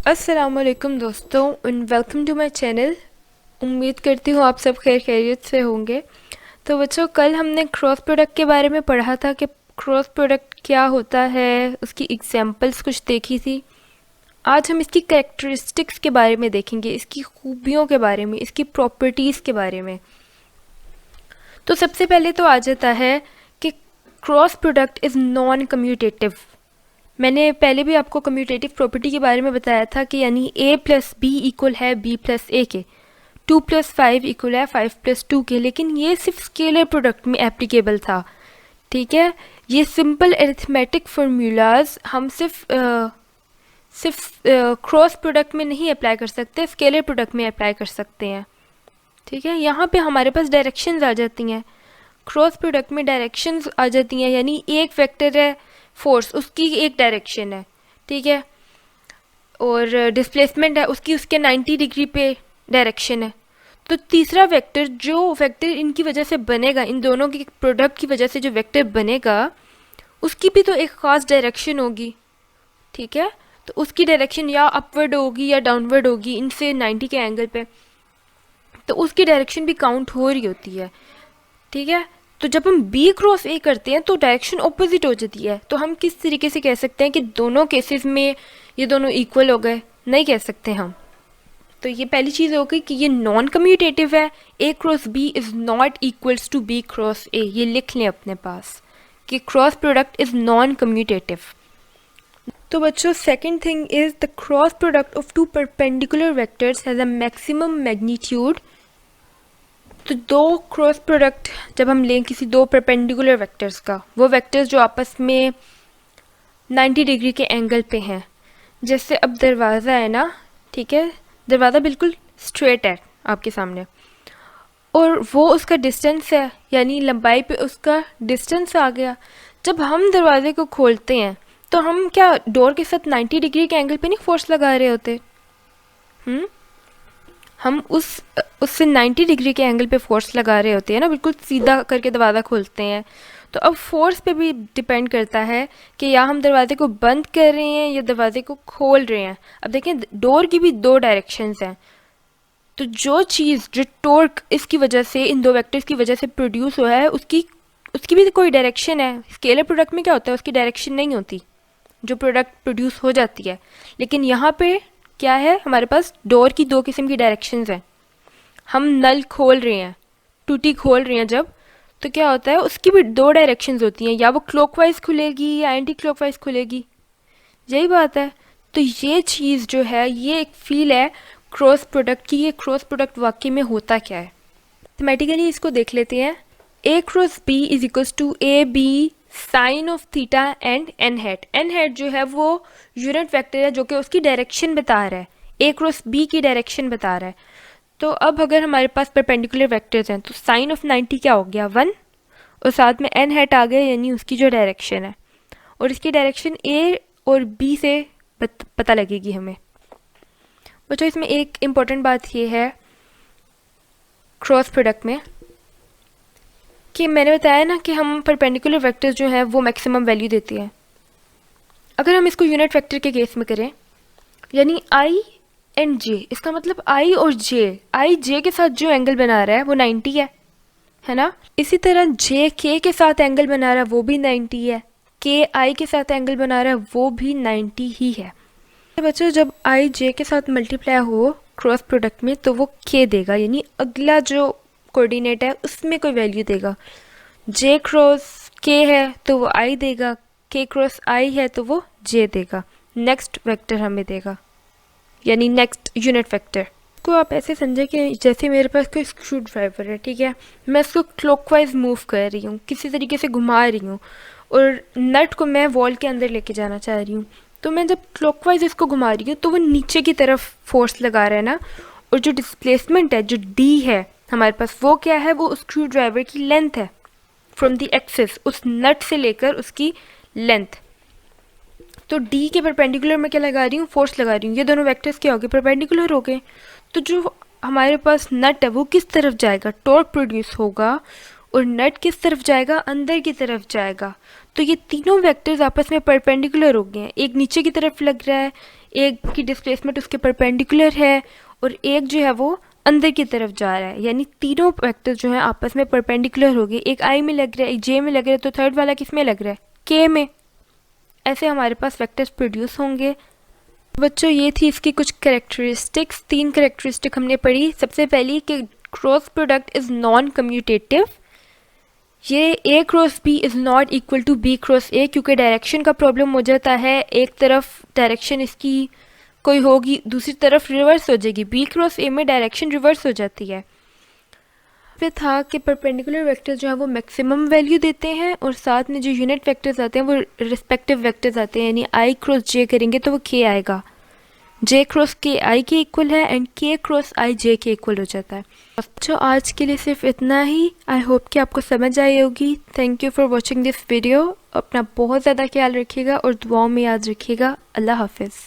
अस्सलामुअलैकुम दोस्तों and welcome to my channel. उम्मीद करती हूँ आप सब खैर खैरियत से होंगे। तो बच्चों, कल हमने क्रॉस प्रोडक्ट के बारे में पढ़ा था कि क्रॉस प्रोडक्ट क्या होता है, उसकी एग्जांपल्स कुछ देखी थी। आज हम इसकी कैरेक्टरिस्टिक्स के बारे में देखेंगे, इसकी खूबियों के बारे में, इसकी प्रॉपर्टीज़ के बारे में। तो सबसे पहले तो आ जाता है कि cross product is non commutative. मैंने पहले भी आपको कम्यूटेटिव प्रॉपर्टी के बारे में बताया था कि यानी a प्लस बी इक्वल है b प्लस ए के, 2 प्लस 5 इक्वल है 5 प्लस 2 के, लेकिन ये सिर्फ स्केलर प्रोडक्ट में एप्लीकेबल था। ठीक है, ये सिंपल अरिथमेटिक फार्मूलाज हम सिर्फ क्रॉस प्रोडक्ट में नहीं अप्लाई कर सकते, स्केलर प्रोडक्ट में अप्लाई कर सकते हैं। ठीक है, यहाँ पे हमारे पास डायरेक्शंस आ जाती हैं। क्रॉस प्रोडक्ट में डायरेक्शंस आ जाती हैं, यानी एक वेक्टर है फोर्स, उसकी एक डायरेक्शन है, ठीक है, और डिस्प्लेसमेंट है उसकी, उसके 90 डिग्री पे डायरेक्शन है। तो तीसरा वेक्टर, जो वेक्टर इनकी वजह से बनेगा, इन दोनों के प्रोडक्ट की वजह से जो वेक्टर बनेगा, उसकी भी तो एक ख़ास डायरेक्शन होगी। ठीक है, तो उसकी डायरेक्शन या अपवर्ड होगी या डाउनवर्ड होगी इनसे 90 के एंगल पे, तो उसकी डायरेक्शन भी काउंट हो रही होती है। ठीक है, तो जब हम बी क्रॉस ए करते हैं तो डायरेक्शन ऑपोजिट हो जाती है। तो हम किस तरीके से कह सकते हैं कि दोनों केसेस में ये दोनों इक्वल हो गए? नहीं कह सकते हम। तो ये पहली चीज़ हो गई कि ये नॉन कम्यूटेटिव है। A cross B is not equals to B cross A. ये लिख लें अपने पास कि cross product is non commutative. तो बच्चों, second thing is the cross product of two perpendicular vectors has a maximum magnitude. तो दो क्रॉस प्रोडक्ट जब हम लें किसी दो परपेंडिकुलर वेक्टर्स का, वो वेक्टर्स जो आपस में 90 डिग्री के एंगल पे हैं, जैसे अब दरवाज़ा है ना, ठीक है, दरवाज़ा बिल्कुल स्ट्रेट है आपके सामने, और वो उसका डिस्टेंस है, यानी लंबाई पे उसका डिस्टेंस आ गया। जब हम दरवाजे को खोलते हैं तो हम क्या डोर के साथ 90 डिग्री के एंगल पे नहीं फोर्स लगा रहे होते? हम उससे 90 डिग्री के एंगल पे फोर्स लगा रहे होते हैं ना, बिल्कुल सीधा करके दरवाज़ा खोलते हैं। तो अब फोर्स पे भी डिपेंड करता है कि या हम दरवाजे को बंद कर रहे हैं या दरवाजे को खोल रहे हैं। अब देखें, डोर की भी दो डायरेक्शंस हैं। तो जो चीज़, जो टॉर्क इसकी वजह से, इन दो वेक्टर्स की वजह से प्रोड्यूस हुआ है, उसकी भी कोई डायरेक्शन है। स्केलर प्रोडक्ट में क्या होता है, उसकी डायरेक्शन नहीं होती जो प्रोडक्ट प्रोड्यूस हो जाती है। लेकिन यहाँ पे क्या है, हमारे पास डोर की दो किस्म की डायरेक्शंस हैं। हम नल खोल रहे हैं, टूटी खोल रहे हैं जब, तो क्या होता है, उसकी भी दो डायरेक्शंस होती हैं, या वो क्लॉकवाइज खुलेगी या एंटी क्लॉकवाइज खुलेगी। यही बात है। तो ये चीज़ जो है, ये एक फील है क्रॉस प्रोडक्ट की। ये क्रॉस प्रोडक्ट वाकई में होता क्या है, मैथमेटिकली इसको देख लेते हैं। A cross B is equals to A B sine of theta and N hat. N hat जो है वो यूनिट वेक्टर है जो कि उसकी डायरेक्शन बता रहा है, ए क्रॉस बी की डायरेक्शन बता रहा है। तो अब अगर हमारे पास परपेंडिकुलर वेक्टर्स हैं तो साइन ऑफ 90 क्या हो गया, 1, और साथ में एन हैट आ गया, यानी उसकी जो डायरेक्शन है, और इसकी डायरेक्शन ए और बी से पता लगेगी हमें। बच्चों, इसमें एक इम्पॉर्टेंट बात ये है क्रॉस प्रोडक्ट में कि मैंने बताया ना कि हम परपेंडिकुलर वेक्टर्स जो हैं वो मैक्सिमम वैल्यू देती हैं। अगर हम इसको यूनिट वेक्टर के केस में करें, यानी आई एंड जे, इसका मतलब आई और जे, आई जे के साथ जो एंगल बना रहा है वो 90 है ना। इसी तरह जे के साथ एंगल बना रहा है वो भी 90 है, के आई के साथ एंगल बना रहा है वो भी 90 ही है। बच्चों, जब आई जे के साथ मल्टीप्लाई हो क्रॉस प्रोडक्ट में तो वो के देगा, यानी अगला जो कोऑर्डिनेट है उसमें कोई वैल्यू देगा। जे क्रॉस के है तो वो आई देगा, के क्रॉस आई है तो वो जे देगा, नेक्स्ट वेक्टर हमें देगा, यानी नेक्स्ट यूनिट वेक्टर को आप ऐसे समझे कि जैसे मेरे पास कोई स्क्रू ड्राइवर है, ठीक है, मैं इसको क्लॉकवाइज मूव कर रही हूँ, किसी तरीके से घुमा रही हूँ, और नट को मैं वॉल के अंदर लेके जाना चाह रही हूँ। तो मैं जब क्लॉकवाइज इसको घुमा रही हूँ तो वो नीचे की तरफ फोर्स लगा रहा है ना, और जो डिस्प्लेसमेंट है, जो डी है हमारे पास, वो क्या है, वो स्क्रू ड्राइवर की लेंथ है फ्रॉम द एक्सिस, उस नट से लेकर उसकी लेंथ। तो डी के परपेंडिकुलर में क्या लगा रही हूँ, फोर्स लगा रही हूँ। ये दोनों वेक्टर्स क्या हो गए, परपेंडिकुलर हो गए। तो जो हमारे पास नट है वो किस तरफ जाएगा, टॉर्क प्रोड्यूस होगा, और नट किस तरफ जाएगा, अंदर की तरफ जाएगा। तो ये तीनों वेक्टर्स आपस में परपेंडिकुलर हो गए हैं, एक नीचे की तरफ लग रहा है, एक की डिस्प्लेसमेंट उसके परपेंडिकुलर है और एक जो है वो अंदर की तरफ जा रहा है, यानी तीनों वेक्टर जो हैं आपस में परपेंडिकुलर हो गए। एक आई में लग रहा है, एक जे में लग रहा है, तो थर्ड वाला किस में लग रहा है, के में। ऐसे हमारे पास वेक्टर्स प्रोड्यूस होंगे। बच्चों ये थी इसकी कुछ कैरेक्टरिस्टिक्स। 3 कैरेक्टरिस्टिक हमने पढ़ी। सबसे पहली कि cross product is non commutative. ये A cross B is not equal to B cross A, क्योंकि डायरेक्शन का प्रॉब्लम हो जाता है। एक तरफ डायरेक्शन इसकी कोई होगी, दूसरी तरफ रिवर्स हो जाएगी। बी क्रॉस ए में डायरेक्शन रिवर्स हो जाती है। फिर था कि परपेंडिकुलर वेक्टर जो है वो मैक्सिमम वैल्यू देते हैं और साथ में जो यूनिट वेक्टर्स आते हैं वो रिस्पेक्टिव वेक्टर्स आते हैं, यानी आई क्रॉस जे करेंगे तो वो के आएगा। जे क्रॉस के आई के इक्वल है एंड के क्रॉस आई जे के इक्वल हो जाता है। तो आज के लिए सिर्फ इतना ही। आई होप कि आपको समझ आई होगी। Thank you for watching this video. अपना बहुत ज़्यादा ख्याल रखिएगा और दुआओं में याद रखिएगा। अल्लाह हाफिज़।